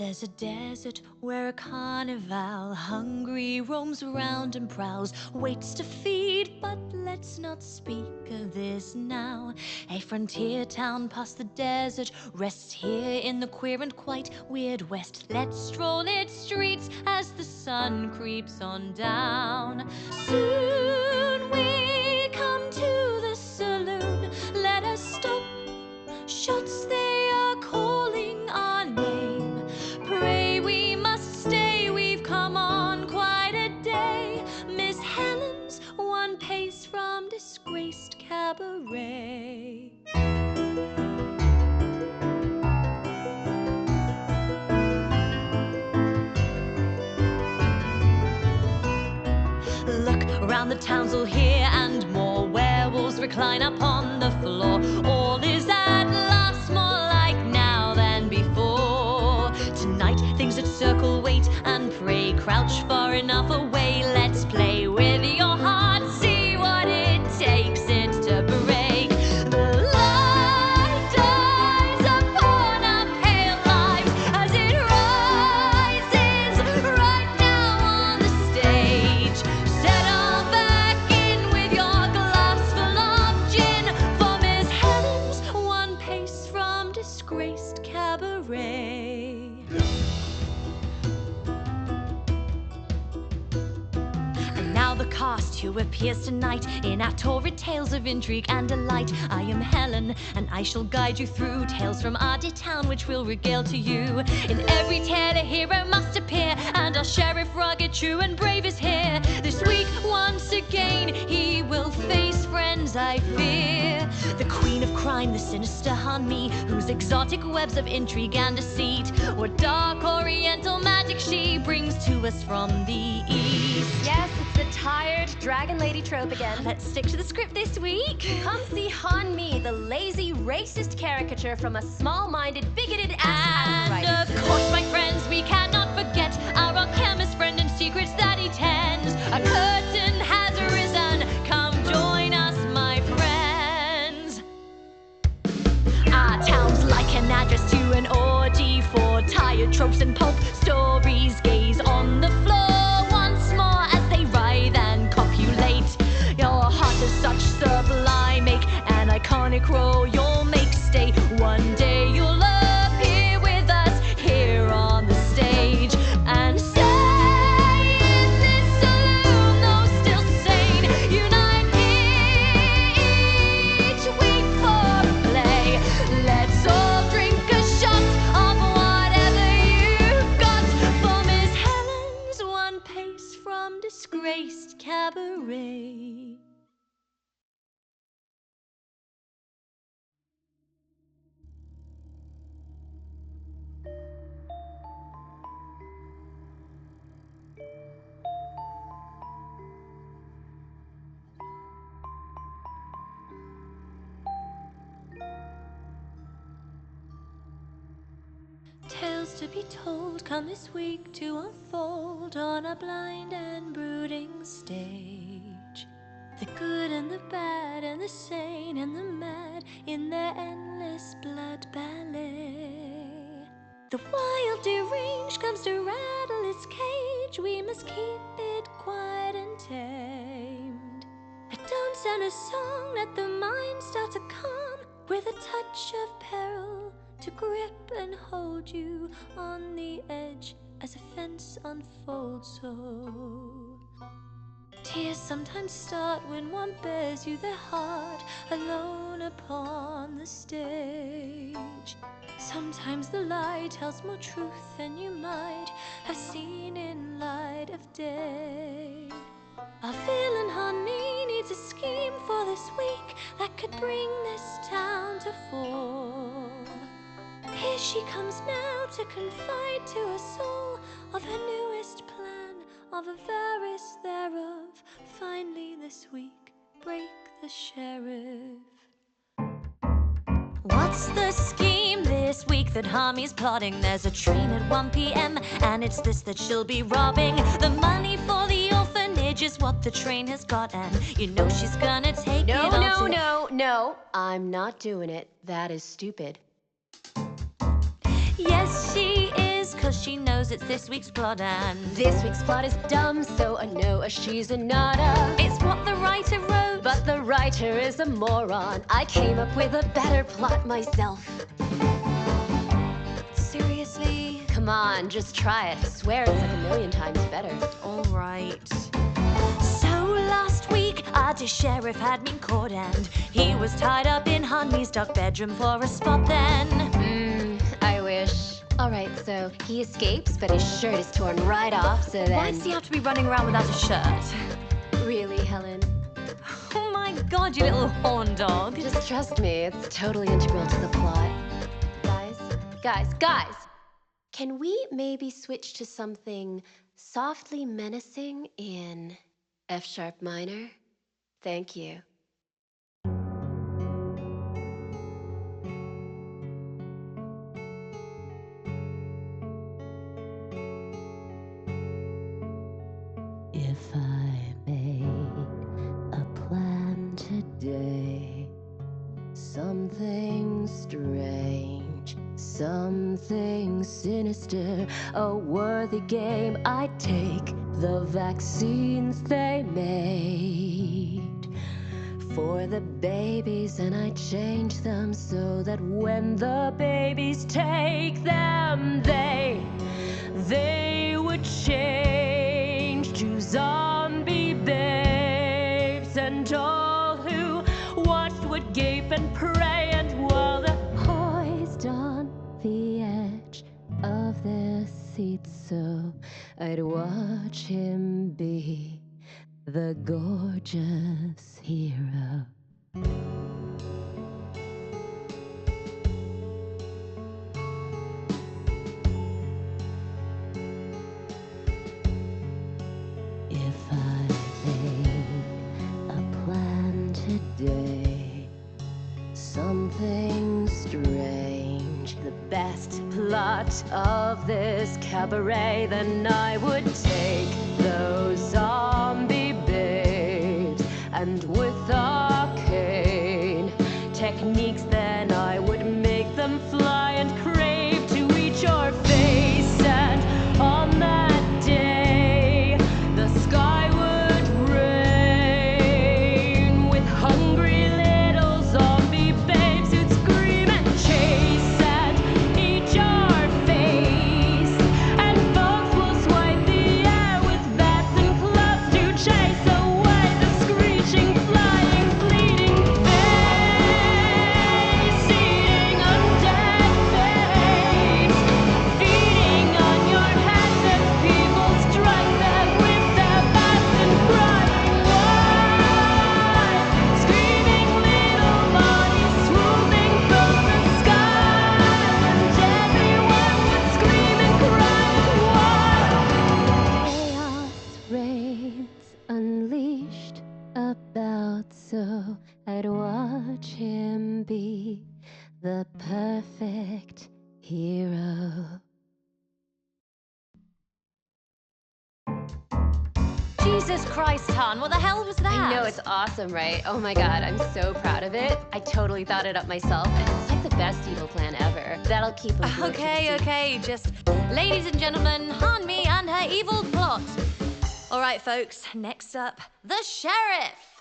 There's a desert where a carnival hungry roams around and prowls, waits to feed, but let's not speak of this now. A frontier town past the desert rests here in the queer and quite weird West. Let's stroll its streets as the sun creeps on down. Soon we come to the saloon. Let us stop. Shots, they are calling our name. Pray we must stay, we've come on quite a day. Miss Helen's one pace from disgraced cabaret. Look around, the town's all here and more. Werewolves recline upon the floor. All is at last more like now than before. Tonight things that circle wait and pray, crouch far enough away. Let's play with your heart, see what it takes it to break. The light dies upon our pale lives as it rises right now on the stage. Settle back in with your glass full of gin, for Miss Helen's one pace from disgraced cabaret. And now the cast who appears tonight in our torrid tales of intrigue and delight. I am Helen, and I shall guide you through tales from our dear town, which we'll regale to you. In every tale a hero must appear, and our sheriff rugged, true and brave is here. This week once again he will face friends I fear. The queen of crime, the sinister Hanmi, whose exotic webs of intrigue and deceit, what dark oriental magic she brings to us from the east. Yes, it's the tired dragon lady trope again. Let's stick to the script this week. Come see Han Mi, the lazy, racist caricature from a small-minded, bigoted ass And writer. of course, my friends, we cannot forget our alchemist friend and secrets that he tends. A curtain has arisen, come join us, my friends. Our town's like an address to an orgy for tired tropes and pulp stories. Gaze on the floor once more as they writhe and copulate. Your heart is such sublime, make an iconic role you'll make stay. One day you'll appear with us here on the stage and say, in this saloon, though still sane, unite each week for a play. Let's all drink a shot of whatever you've got, for Miss Helen's one pace from disgraced cabaret. Tales to be told come this week to unfold on a blind and brooding stage. The good and the bad and the sane and the mad in their endless blood ballet. The wild deranged comes to rattle its cage. We must keep it quiet and tamed. A dance and a song let the mind start to calm, with a touch of peril to grip and hold you on the edge as a fence unfolds so. Tears sometimes start when one bears you their heart alone upon the stage. Sometimes the lie tells more truth than you might have seen in light of day. Our villain Hanmi needs a scheme for this week that could bring this town to fall. Here she comes now to confide to us all of her newest plan, of avarice thereof. Finally this week, break the sheriff. What's the scheme this week that Hanmi's plotting? There's a train at 1 p.m. and it's this that she'll be robbing. The money for the orphanage is what the train has got, and you know she's gonna take it all. No, I'm not doing it. That is stupid. Yes, she is 'cause she knows it's this week's plot, and this week's plot is dumb, so a no, a she's a nada. it's what the writer wrote. But the writer is a moron. I came up with a better plot myself. Seriously? Come on, just try it. I swear it's like a million times better. All right. So last week, our dear sheriff had me caught, and he was tied up in Honey's dark bedroom for a spot then. I wish. All right, so he escapes, but his shirt is torn right off, so then... Why does he have to be running around without a shirt? Really, Helen? Oh my God, you little horn dog. Just trust me, it's totally integral to the plot. Guys! Can we maybe switch to something softly menacing in F sharp minor? Thank you. If I made a plan today, something strange, something sinister, a worthy game, I'd take the vaccines they made for the babies, and I'd change them so that when the babies take them, they would change to zombie babes, and all who watched would gape and pray, and while they're poised on the edge of their seats, so I'd watch him be the gorgeous hero. If I made a plan today, something strange, the best plot of this cabaret, then I would take those zombie babes, and with arcane techniques, then I would make them fly and crave to reach your face, and on that day the sky would rain with hungry little zombie babes who'd scream and chase and eat your face, and folks will swipe the air with bats and clubs to chase away the screeching, flying, bleeding face, eating undead babes, feeding on your heads as people strike them with their bats and crying why, screaming little bodies swooping from the sky, and everyone would scream and cry why. Chaos reigns unleashed about, so I'd watch him be the perfect hero. Jesus Christ, Han, what the hell was that? I know, it's awesome, right? Oh my God, I'm so proud of it. I totally thought it up myself, and it's like the best evil plan ever. That'll keep them glued to the seat. Okay, just ladies and gentlemen, Han Me and her evil plot. All right, folks, next up, the sheriff.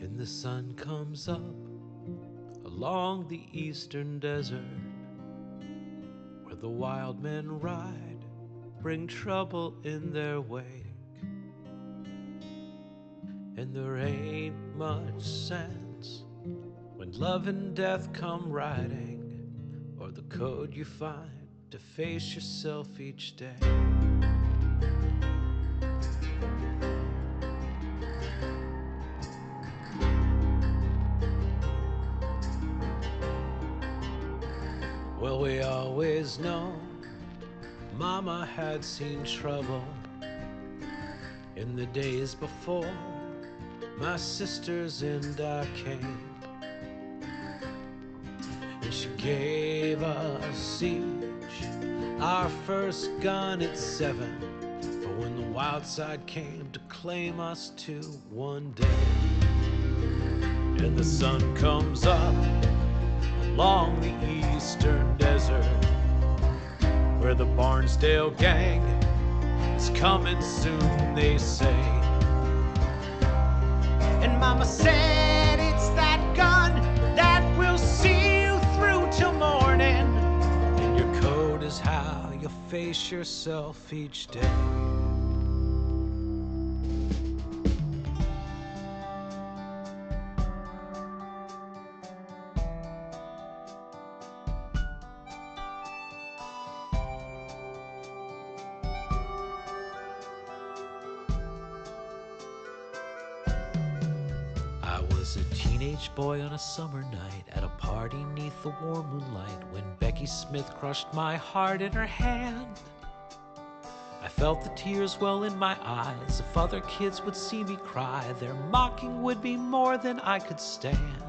And the sun comes up along the eastern desert, where the wild men ride, bring trouble in their wake. And there ain't much sense when love and death come riding, or the code you find to face yourself each day. always known Mama had seen trouble in the days before my sisters and I came. And she gave us each our first gun at 7 for when the wild side came to claim us too one day. And the sun comes up along the eastern desert where the Barnsdale gang is coming soon, they say. And Mama said it's that gun that will see you through till morning. And your code is how you face yourself each day. I was a teenage boy on a summer night at a party neath the warm moonlight when Becky Smith crushed my heart in her hand. I felt the tears well in my eyes. If other kids would see me cry, their mocking would be more than I could stand.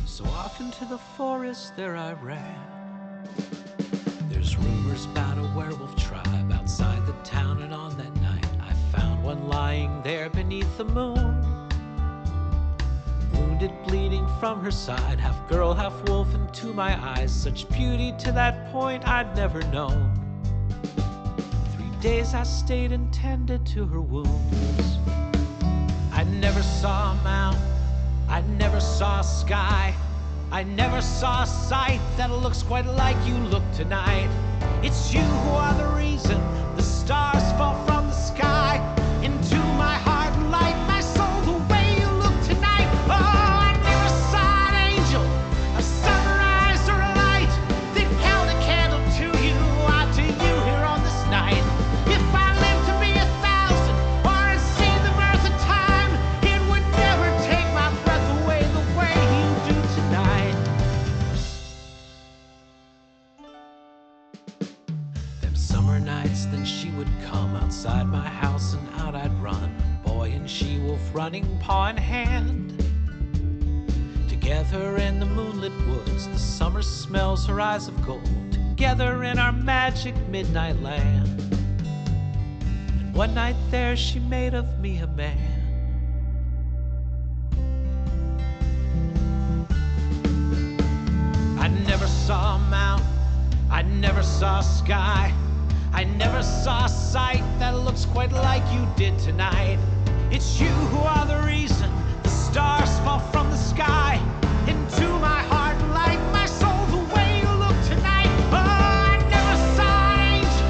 So off into the forest there I ran. There's rumors about a werewolf tribe outside the town, and on that night I found one lying there beneath the moon. Wounded, bleeding from her side, half girl, half wolf, into my eyes. Such beauty to that point I'd never known. 3 days I stayed and tended to her wounds. I never saw a mountain, I never saw a sky, I never saw a sight that looks quite like you look tonight. It's you who are the reason the stars fall from the sky into my heart and light my soul the way you look tonight. Oh, I never saw an angel, a sunrise or a light that held a candle to you, out to you here on this night. If I lived to be 1,000 or had seen the birth of time, it would never take my breath away the way you do tonight. Them summer nights, then she would come outside my house and out I'd run. Boy and she-wolf running paw in hand. Together in the moonlit woods, the summer smells her eyes of gold. Together in our magic midnight land. And one night there she made of me a man. I never saw a mountain, I never saw a sky, I never saw a sight that looks quite like you did tonight. It's you who are the reason the stars fall from the sky into my heart and light my soul the way you look tonight. Oh, I never saw an angel,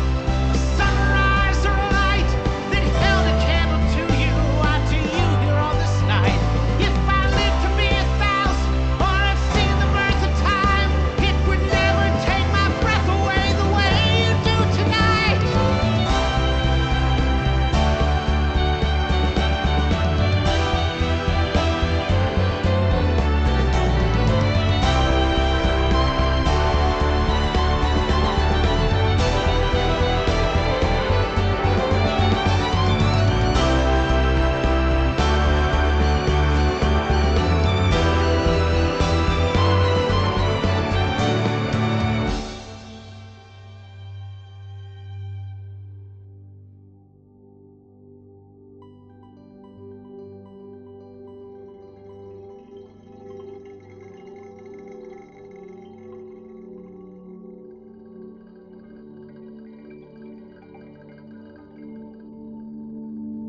a sunrise or a light that held a candle to you, out to you here on this night. If I lived to be 1,000 or had seen the birth of time, it would never take my breath away the way you do tonight.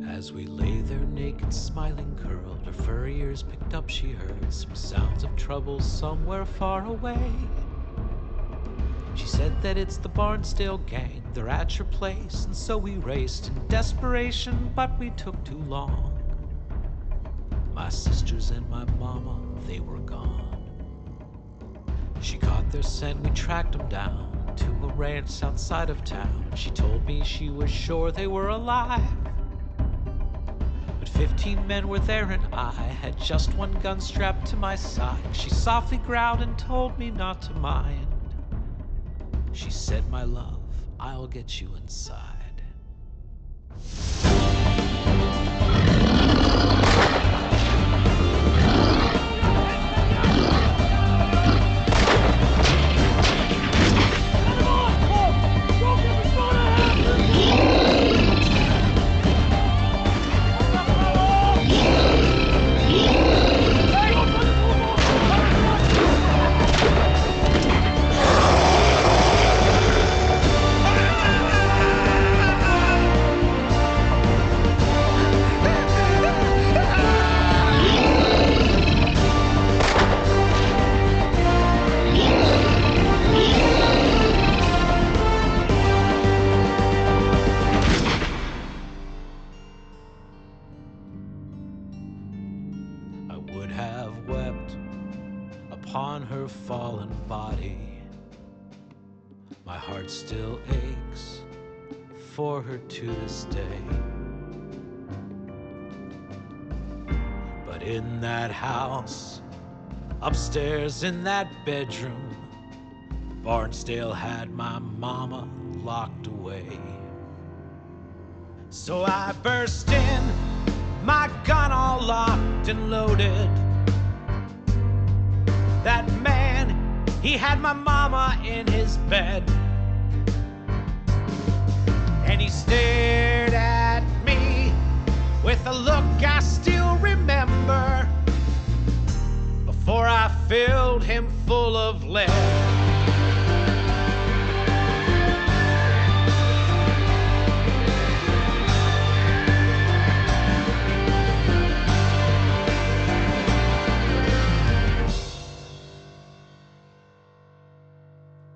As we lay there naked, smiling, curled, her furry ears picked up, she heard some sounds of trouble somewhere far away. She said that it's the Barnsdale gang, they're at your place, and so we raced in desperation, but we took too long. My sisters and my mama, they were gone. She caught their scent, we tracked them down to a ranch outside of town. She told me she was sure they were alive. But 15 men were there and I had just one gun strapped to my side. She softly growled and told me not to mind. She said, my love, I'll get you inside. I would have wept upon her fallen body. My heart still aches for her to this day. But in that house, upstairs in that bedroom, Barnsdale had my mama locked away. So I burst in, my gun all locked and loaded. That man, he had my mama in his bed. And he stared at me with a look I still remember, before I filled him full of lead.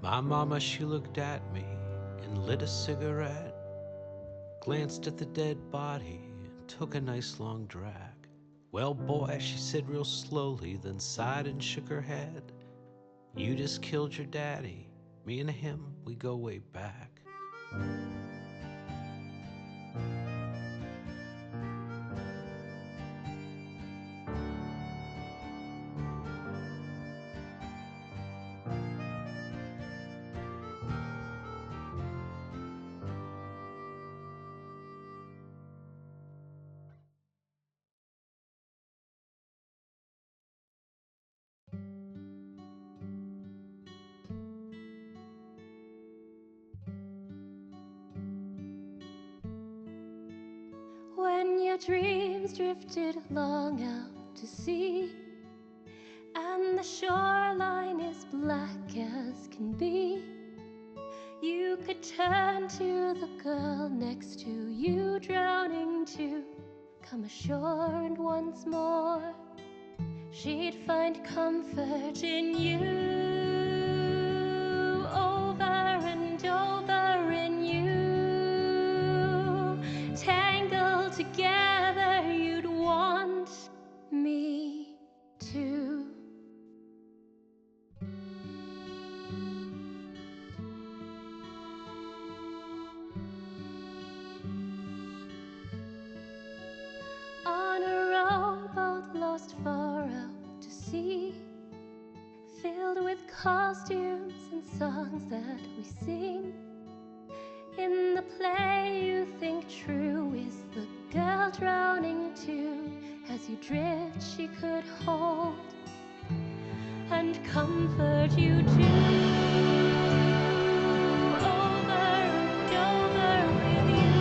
My mama, she looked at me and lit a cigarette, glanced at the dead body and took a nice long drag. Well, boy, she said real slowly, then sighed and shook her head. You just killed your daddy. Me and him, we go way back. When your dreams drifted long out to sea, and the shoreline is black as can be, you could turn to the girl next to you, drowning to come ashore, and once more she'd find comfort in you. Over and over in you, tangled together, you'd want me to. On a rowboat lost far out to sea, filled with costumes and songs that we sing. In the play you think true is the girl drowning too. As you drift she could hold and comfort you too. Over and over with you,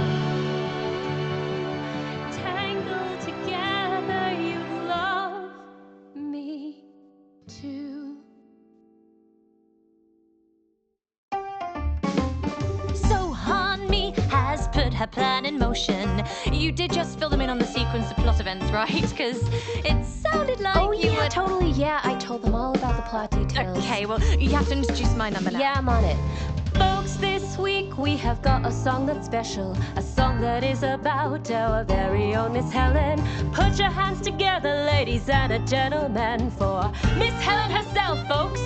tangled together, you love me too. So Hanmi has put her plan in motion. You did just fill them in on the sequence of plot events, right? Because it sounded like you were... Totally, yeah. I told them all about the plot details. Okay, well, you have to introduce my number now. Yeah, I'm on it. Folks, this week we have got a song that's special, a song that is about our very own Miss Helen. Put your hands together, ladies and gentlemen, for Miss Helen herself, folks.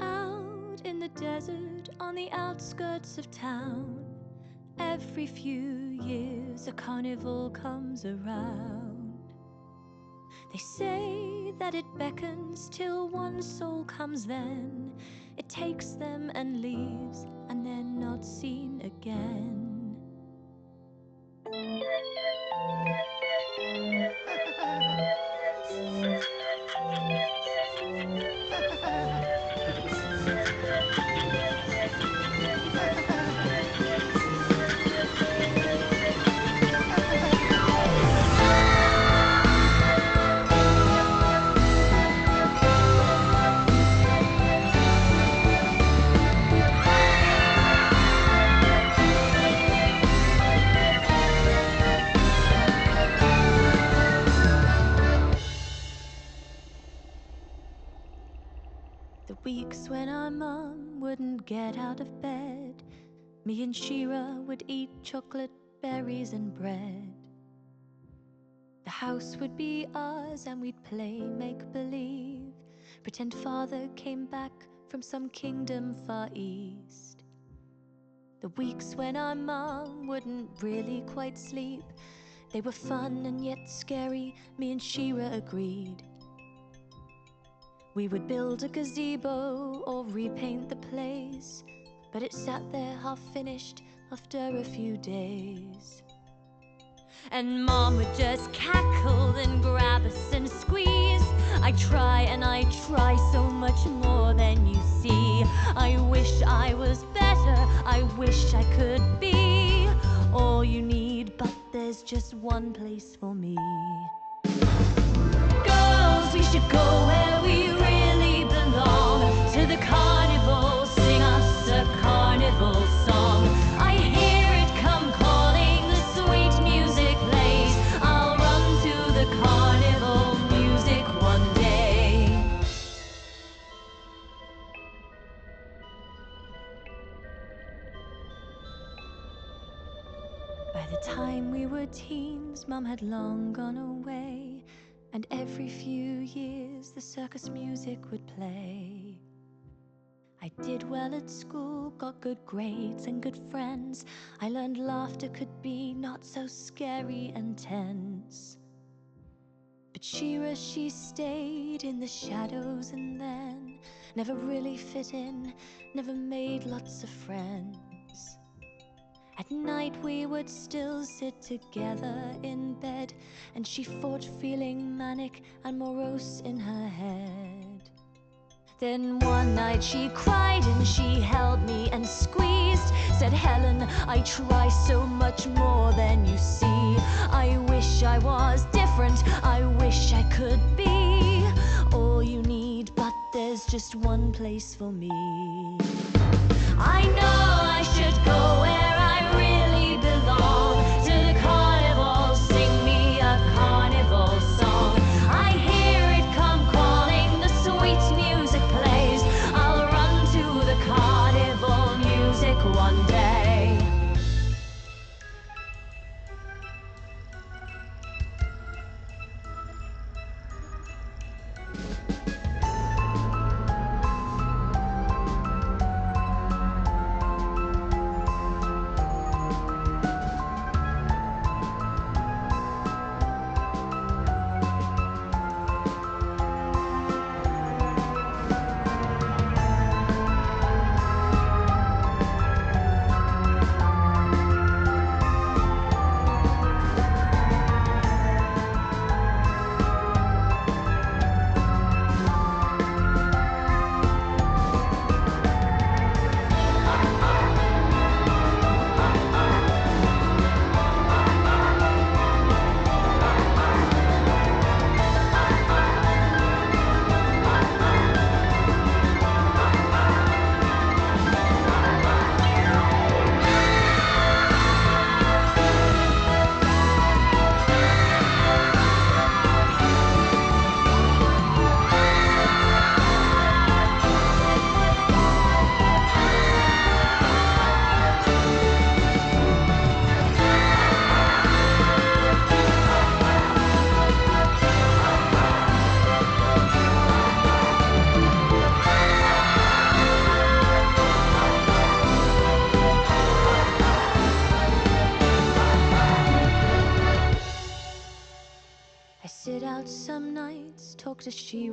Out in the desert on the outskirts of town, Every few years a carnival comes around. They say that it beckons till one soul comes, then it takes them and leaves, and they're not seen again. The weeks when our mom wouldn't get out of bed, me and Shira would eat chocolate, berries and bread. The house would be ours and we'd play make-believe, pretend father came back from some kingdom far east. The weeks when our mom wouldn't really quite sleep, they were fun and yet scary, me and Shira agreed. We would build a gazebo or repaint the place, but it sat there half finished after a few days. And Mom would just cackle and grab us and squeeze. I try and I try so much more than you see. I wish I was better, I wish I could be all you need, but there's just one place for me. Girls, we should go where we really belong, to the carnival, sing us a carnival song. I hear it come calling, the sweet music plays. I'll run to the carnival music one day. By the time we were teens, Mum had long gone away, and every few years the circus music would play. I did well at school, got good grades and good friends. I learned laughter could be not so scary and tense. But Shira, she stayed in the shadows and then never really fit in, never made lots of friends. At night we would still sit together in bed, and she fought feeling manic and morose in her head. Then one night she cried and she held me and squeezed, said, Helen, I try so much more than you see. I wish I was different, I wish I could be all you need, but there's just one place for me. I know I should go where I really belong, to the carnival, sing me a carnival song. I hear it come calling, the sweet music plays. I'll run to the carnival music one day.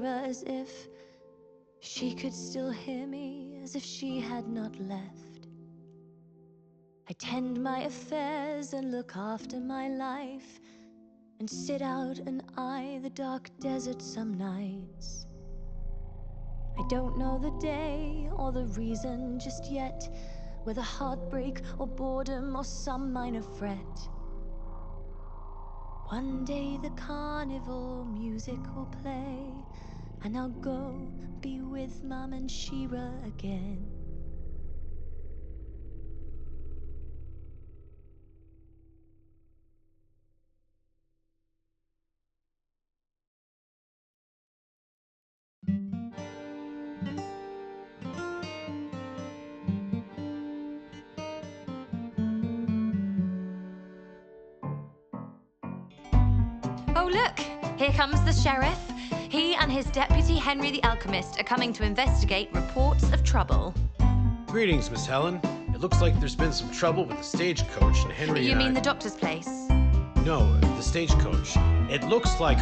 Shira as if she could still hear me, as if she had not left. I tend my affairs and look after my life, and sit out and eye the dark desert some nights. I don't know the day or the reason just yet, whether heartbreak or boredom or some minor fret. One day the carnival music will play, and I'll go be with Mom and Shira again. Oh, look! Here comes the sheriff. He and his deputy Henry the Alchemist are coming to investigate reports of trouble. Greetings, Miss Helen. It looks like there's been some trouble with the stagecoach, and Henry You and mean I... the doctor's place? No, the stagecoach. It looks like...